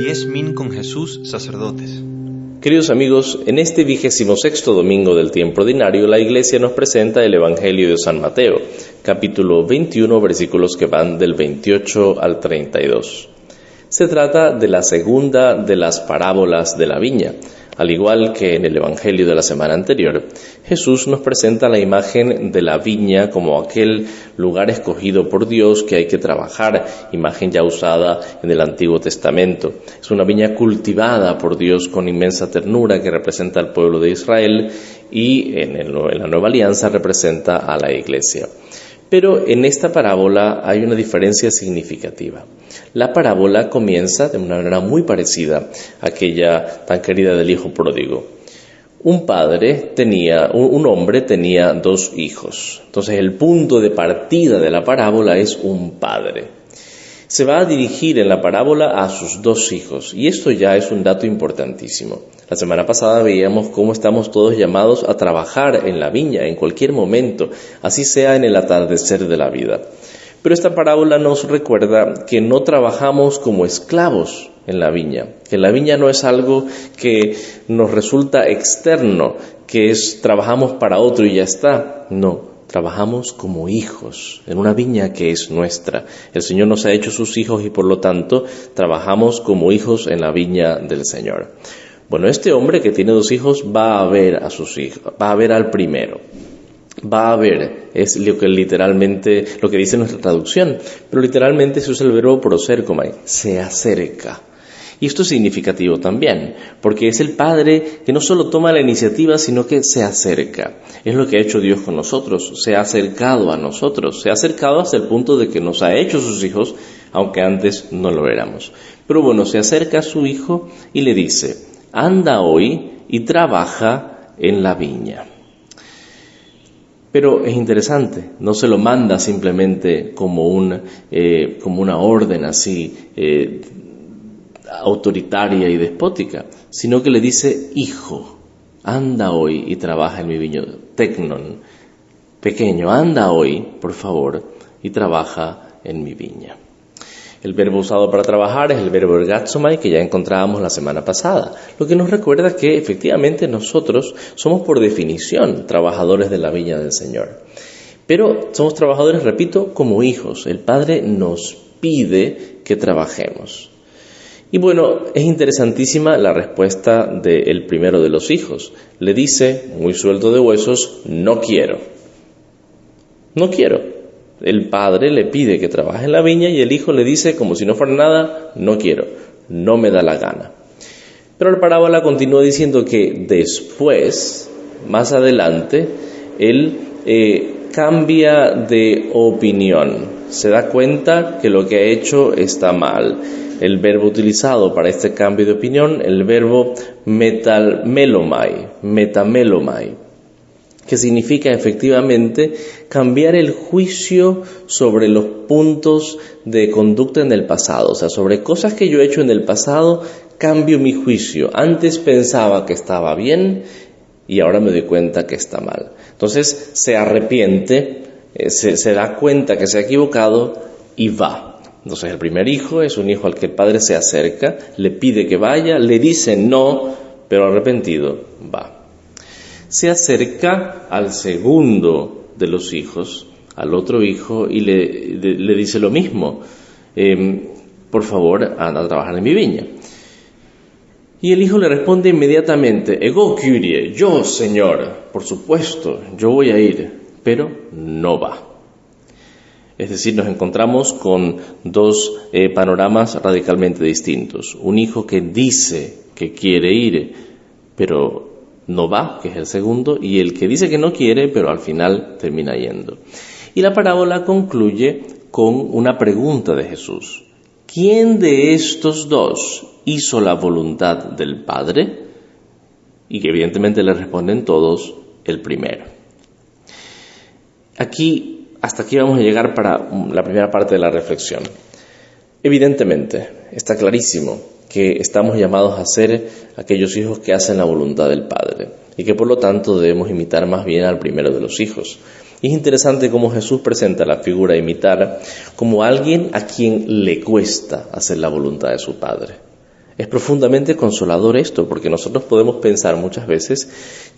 10 Min con Jesús, sacerdotes. Queridos amigos, en este 26º domingo del tiempo ordinario, la Iglesia nos presenta el Evangelio de San Mateo, capítulo 21, versículos que van del 28 al 32. Se trata de la segunda de las parábolas de la viña. Al igual que en el Evangelio de la semana anterior, Jesús nos presenta la imagen de la viña como aquel lugar escogido por Dios que hay que trabajar, imagen ya usada en el Antiguo Testamento. Es una viña cultivada por Dios con inmensa ternura que representa al pueblo de Israel y en la Nueva Alianza representa a la Iglesia. Pero en esta parábola hay una diferencia significativa. La parábola comienza de una manera muy parecida a aquella tan querida del hijo pródigo. Un hombre tenía 2 hijos. Entonces el punto de partida de la parábola es un padre. Se va a dirigir en la parábola a sus 2 hijos, y esto ya es un dato importantísimo. La semana pasada veíamos cómo estamos todos llamados a trabajar en la viña en cualquier momento, así sea en el atardecer de la vida. Pero esta parábola nos recuerda que no trabajamos como esclavos en la viña, que la viña no es algo que nos resulta externo, que trabajamos para otro y ya está. No. Trabajamos como hijos en una viña que es nuestra. El Señor nos ha hecho sus hijos y por lo tanto trabajamos como hijos en la viña del Señor. Bueno, este hombre que tiene 2 hijos va a ver a sus hijos, va a ver al primero. Va a ver, es lo que dice nuestra traducción, pero literalmente se usa el verbo proserkomai, se acerca. Y esto es significativo también, porque es el Padre que no solo toma la iniciativa, sino que se acerca. Es lo que ha hecho Dios con nosotros, se ha acercado a nosotros, se ha acercado hasta el punto de que nos ha hecho sus hijos, aunque antes no lo éramos. Pero bueno, se acerca a su hijo y le dice, anda hoy y trabaja en la viña. Pero es interesante, no se lo manda simplemente como una orden así, autoritaria y despótica, sino que le dice, hijo, anda hoy y trabaja en mi viña, teknon, pequeño, anda hoy, por favor, y trabaja en mi viña. El verbo usado para trabajar es el verbo ergatsomai que ya encontrábamos la semana pasada, lo que nos recuerda que efectivamente nosotros somos por definición trabajadores de la viña del Señor. Pero somos trabajadores, repito, como hijos. El Padre nos pide que trabajemos. Y bueno, es interesantísima la respuesta del primero de los hijos. Le dice, muy suelto de huesos, no quiero. No quiero. El padre le pide que trabaje en la viña y el hijo le dice, como si no fuera nada, no quiero, no me da la gana. Pero la parábola continúa diciendo que después, más adelante, él cambia de opinión. Se da cuenta que lo que ha hecho está mal. El verbo utilizado para este cambio de opinión, el verbo metamelomai, que significa efectivamente cambiar el juicio sobre los puntos de conducta en el pasado. O sea, sobre cosas que yo he hecho en el pasado, cambio mi juicio. Antes pensaba que estaba bien y ahora me doy cuenta que está mal. Entonces se arrepiente, se da cuenta que se ha equivocado y va. Entonces el primer hijo es un hijo al que el padre se acerca, le pide que vaya, le dice no, pero arrepentido va. Se acerca al segundo de los hijos, al otro hijo, y le dice lo mismo, por favor, anda a trabajar en mi viña. Y el hijo le responde inmediatamente, ego kyrie, yo Señor, por supuesto, yo voy a ir, pero no va. Es decir, nos encontramos con 2 panoramas radicalmente distintos. Un hijo que dice que quiere ir, pero no va, que es el segundo, y el que dice que no quiere, pero al final termina yendo. Y la parábola concluye con una pregunta de Jesús. ¿Quién de estos 2 hizo la voluntad del Padre? Y que evidentemente le responden todos, el primero. Hasta aquí vamos a llegar para la primera parte de la reflexión. Evidentemente, está clarísimo que estamos llamados a ser aquellos hijos que hacen la voluntad del Padre y que por lo tanto debemos imitar más bien al primero de los hijos. Y es interesante cómo Jesús presenta la figura de imitar como alguien a quien le cuesta hacer la voluntad de su Padre. Es profundamente consolador esto, porque nosotros podemos pensar muchas veces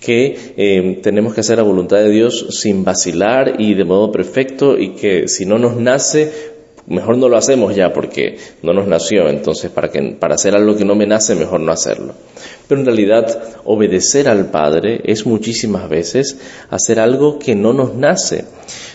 que tenemos que hacer la voluntad de Dios sin vacilar y de modo perfecto, y que si no nos nace, mejor no lo hacemos ya porque no nos nació, entonces para hacer algo que no me nace, mejor no hacerlo. Pero en realidad, obedecer al Padre es muchísimas veces hacer algo que no nos nace.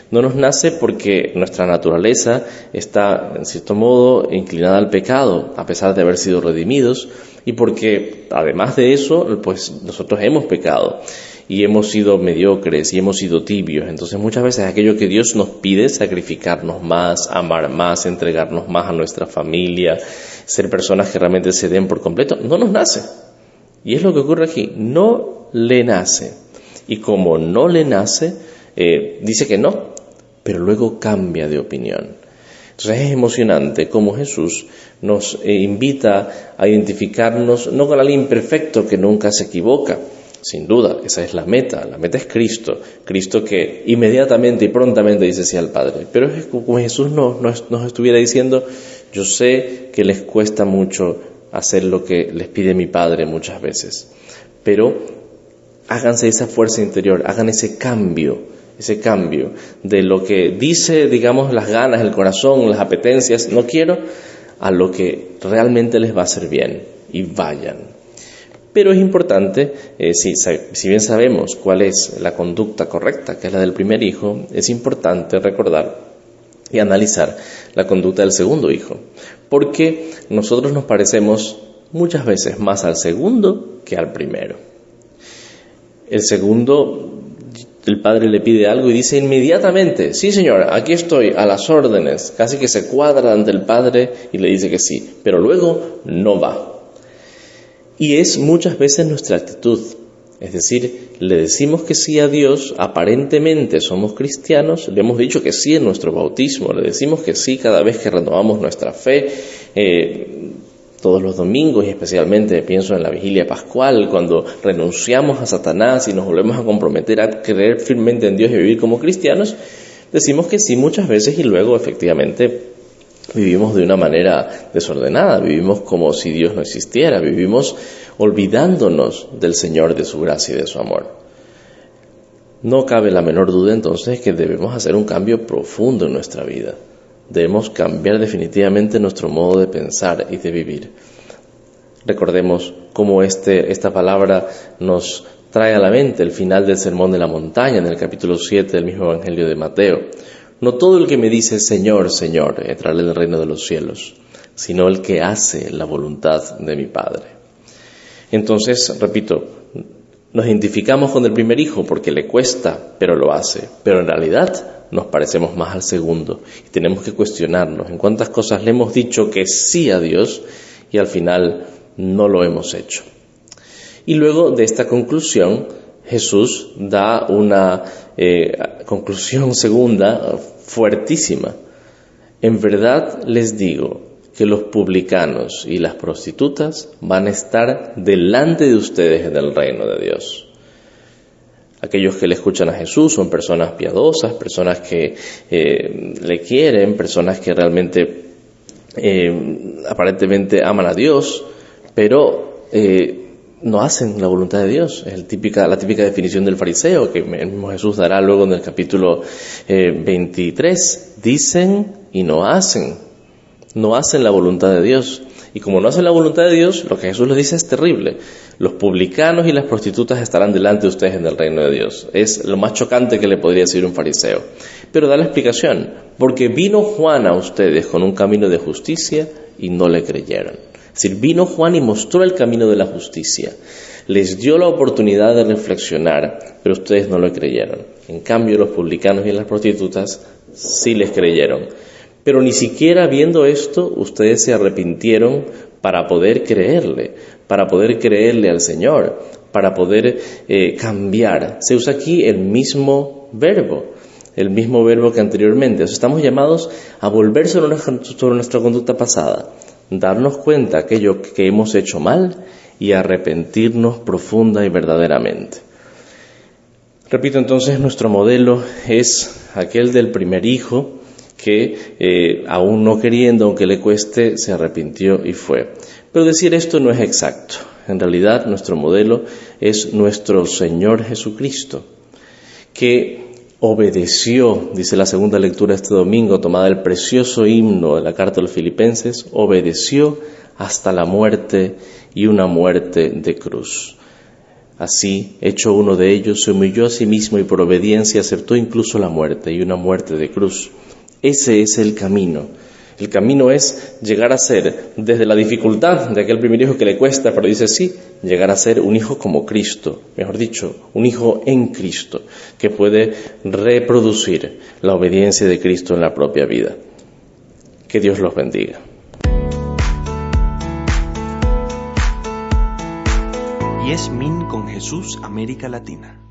No nos nace porque nuestra naturaleza está, en cierto modo, inclinada al pecado, a pesar de haber sido redimidos, y porque, además de eso, pues nosotros hemos pecado y hemos sido mediocres y hemos sido tibios. Entonces muchas veces aquello que Dios nos pide, sacrificarnos más, amar más, entregarnos más a nuestra familia, ser personas que realmente se den por completo, no nos nace. Y es lo que ocurre aquí, no le nace. Y como no le nace, dice que no, pero luego cambia de opinión. Entonces es emocionante cómo Jesús nos invita a identificarnos no con alguien perfecto que nunca se equivoca. Sin duda, esa es la meta es Cristo que inmediatamente y prontamente dice sí al Padre. Pero es como Jesús nos estuviera diciendo, yo sé que les cuesta mucho hacer lo que les pide mi Padre muchas veces, pero háganse esa fuerza interior, hagan ese cambio de lo que dice, digamos, las ganas, el corazón, las apetencias, no quiero, a lo que realmente les va a hacer bien, y vayan. Pero es importante, si bien sabemos cuál es la conducta correcta, que es la del primer hijo, es importante recordar y analizar la conducta del segundo hijo, porque nosotros nos parecemos muchas veces más al segundo que al primero. El segundo, el padre le pide algo y dice inmediatamente, sí señor, aquí estoy, a las órdenes, casi que se cuadra ante el padre y le dice que sí, pero luego no va. Y es muchas veces nuestra actitud, es decir, le decimos que sí a Dios, aparentemente somos cristianos, le hemos dicho que sí en nuestro bautismo, le decimos que sí cada vez que renovamos nuestra fe, todos los domingos, y especialmente pienso en la vigilia pascual, cuando renunciamos a Satanás y nos volvemos a comprometer a creer firmemente en Dios y vivir como cristianos, decimos que sí muchas veces y luego efectivamente vivimos de una manera desordenada, vivimos como si Dios no existiera, vivimos olvidándonos del Señor, de su gracia y de su amor. No cabe la menor duda entonces que debemos hacer un cambio profundo en nuestra vida. Debemos cambiar definitivamente nuestro modo de pensar y de vivir. Recordemos cómo esta palabra nos trae a la mente el final del Sermón de la Montaña en el capítulo 7 del mismo Evangelio de Mateo. No todo el que me dice Señor, Señor, entrará en el reino de los cielos, sino el que hace la voluntad de mi Padre. Entonces, repito, nos identificamos con el primer hijo porque le cuesta, pero lo hace. Pero en realidad nos parecemos más al segundo y tenemos que cuestionarnos en cuántas cosas le hemos dicho que sí a Dios y al final no lo hemos hecho. Y luego de esta conclusión, Jesús da una conclusión segunda fuertísima. En verdad les digo que los publicanos y las prostitutas van a estar delante de ustedes en el reino de Dios. Aquellos que le escuchan a Jesús son personas piadosas, personas que le quieren, personas que realmente aparentemente aman a Dios, pero no hacen la voluntad de Dios. Es la típica definición del fariseo que el mismo Jesús dará luego en el capítulo 23. Dicen y no hacen la voluntad de Dios. Y como no hacen la voluntad de Dios, lo que Jesús les dice es terrible. Los publicanos y las prostitutas estarán delante de ustedes en el reino de Dios. Es lo más chocante que le podría decir un fariseo. Pero da la explicación. Porque vino Juan a ustedes con un camino de justicia y no le creyeron. Es decir, vino Juan y mostró el camino de la justicia. Les dio la oportunidad de reflexionar, pero ustedes no lo creyeron. En cambio, los publicanos y las prostitutas sí les creyeron. Pero ni siquiera viendo esto, ustedes se arrepintieron para poder creerle al Señor, para poder cambiar. Se usa aquí el mismo verbo que anteriormente. Estamos llamados a volver sobre nuestra conducta pasada, darnos cuenta de aquello que hemos hecho mal y arrepentirnos profunda y verdaderamente. Repito entonces, nuestro modelo es aquel del primer hijo que aún no queriendo, aunque le cueste, se arrepintió y fue. Pero decir esto no es exacto. En realidad nuestro modelo es nuestro Señor Jesucristo, que obedeció, dice la segunda lectura este domingo, tomada del precioso himno de la carta a los Filipenses, obedeció hasta la muerte y una muerte de cruz. Así, hecho uno de ellos, se humilló a sí mismo y por obediencia aceptó incluso la muerte y una muerte de cruz. Ese es el camino. El camino es llegar a ser, desde la dificultad de aquel primer hijo que le cuesta, pero dice sí, llegar a ser un hijo como Cristo, mejor dicho, un hijo en Cristo, que puede reproducir la obediencia de Cristo en la propia vida. Que Dios los bendiga. Yes Min con Jesús, América Latina.